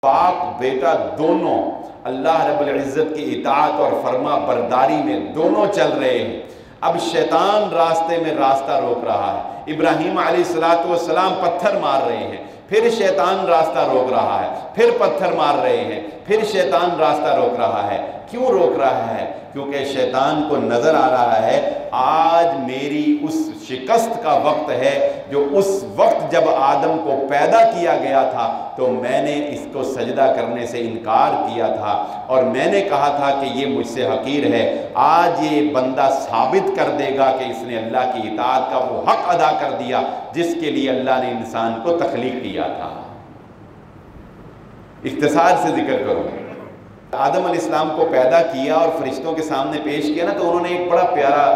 باپ بیٹا دونوں اللہ رب العزت کی اطاعت اور فرما برداری میں دونوں چل رہے ہیں۔ اب شیطان راستے میں راستہ روک رہا ہے، ابراہیم علیہ السلام پتھر مار رہے ہیں، پھر شیطان راستہ روک رہا ہے، پھر پتھر مار رہے ہیں، پھر شیطان راستہ روک رہا ہے۔ کیوں روک رہا ہے؟ کیونکہ شیطان کو نظر آ رہا ہے آج میری اس شکست کا وقت ہے جو اس وقت جب آدم کو پیدا کیا گیا تھا تو میں نے اس کو سجدہ کرنے سے انکار کیا تھا اور میں نے کہا تھا کہ یہ مجھ سے حقیر ہے۔ آج یہ بندہ ثابت کر دے گا کہ اس نے اللہ کی اطاعت کا وہ حق ادا کر دیا جس کے لیے اللہ نے انسان کو تخلیق کیا تھا۔ اختصار سے ذکر کروں، آدم علیہ السلام کو پیدا کیا اور فرشتوں کے سامنے پیش کیا نا، تو انہوں نے ایک بڑا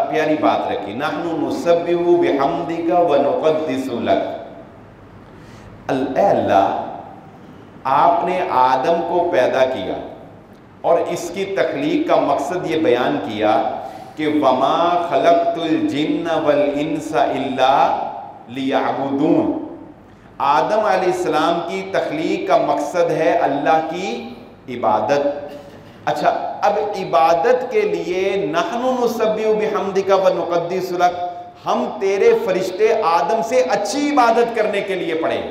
پیاری بات رکھی، نحن نسبح بحمدک ونقدس لک۔ اے اللہ، آپ نے آدم کو پیدا کیا اور اس کی تخلیق کا مقصد یہ بیان کیا کہ وما خلقت الجن والانس الا لیعبدون۔ آدم علیہ السلام کی تخلیق کا مقصد ہے اللہ کی عبادت۔ اچھا، اب عبادت کے لیے نحن نسبح بحمدک ونقدس لک، ہم تیرے فرشتے آدم سے اچھی عبادت کرنے کے لیے پڑھے،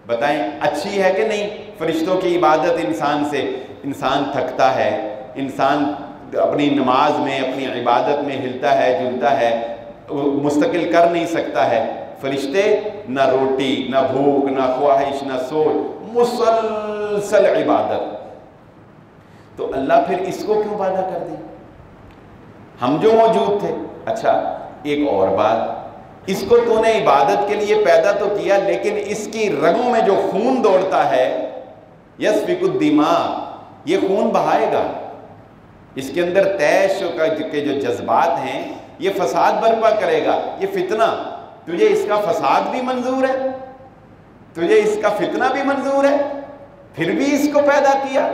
بتائیں اچھی ہے کہ نہیں؟ فرشتوں کی عبادت انسان سے، انسان تھکتا ہے، انسان اپنی نماز میں اپنی عبادت میں ہلتا ہے جلتا ہے، مستقل کر نہیں سکتا ہے۔ فرشتے نہ روٹی نہ بھوک نہ خواہش نہ سوچ، مسلسل عبادت۔ تو اللہ پھر اس کو کیوں پیدا کر دی؟ ہم جو موجود تھے۔ اچھا، ایک اور بات، اس کو تو نے عبادت کے لیے پیدا تو کیا، لیکن اس کی رگوں میں جو خون دوڑتا ہے، یسفک الدماء، یہ خون بہائے گا، اس کے اندر طیش کے جو جذبات ہیں یہ فساد برپا کرے گا، یہ فتنہ۔ تجھے اس کا فساد بھی منظور ہے، تجھے اس کا فتنہ بھی منظور ہے، پھر بھی اس کو پیدا کیا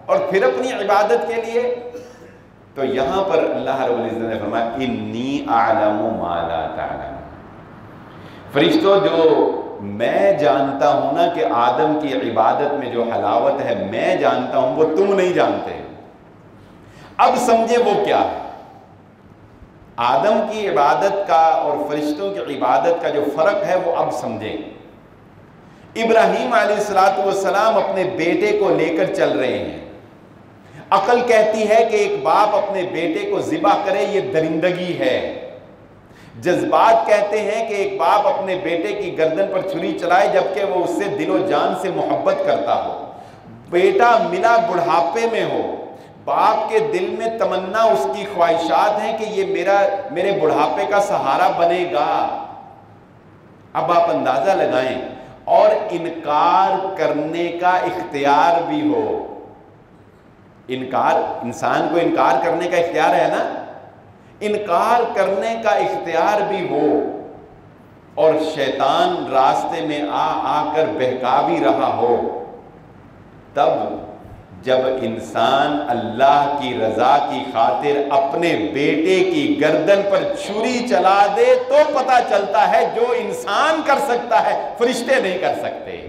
اور پھر اپنی عبادت کے لیے۔ تو یہاں پر اللہ رب العزت نے فرمایا انی اعلم ما لا تعلم۔ فرشتوں، جو میں جانتا ہوں نا کہ آدم کی عبادت میں جو حلاوت ہے میں جانتا ہوں، وہ تم نہیں جانتے۔ اب سمجھے وہ کیا ہے؟ آدم کی عبادت کا اور فرشتوں کی عبادت کا جو فرق ہے وہ اب سمجھیں۔ ابراہیم علیہ السلام اپنے بیٹے کو لے کر چل رہے ہیں۔ عقل کہتی ہے کہ ایک باپ اپنے بیٹے کو ذبح کرے، یہ درندگی ہے۔ جذبات کہتے ہیں کہ ایک باپ اپنے بیٹے کی گردن پر چھری چلائے جبکہ وہ اس سے دل و جان سے محبت کرتا ہو۔ بیٹا ملا بڑھاپے میں ہو، باپ کے دل میں تمنا، اس کی خواہشات ہیں کہ یہ میرے بڑھاپے کا سہارا بنے گا۔ اب آپ اندازہ لگائیں، اور انکار کرنے کا اختیار بھی ہو۔ انسان کو انکار کرنے کا اختیار ہے نا، انکار کرنے کا اختیار بھی ہو، اور شیطان راستے میں آ کر بہکا بھی رہا ہو، تب جب انسان اللہ کی رضا کی خاطر اپنے بیٹے کی گردن پر چھری چلا دے تو پتہ چلتا ہے جو انسان کر سکتا ہے فرشتے نہیں کر سکتے۔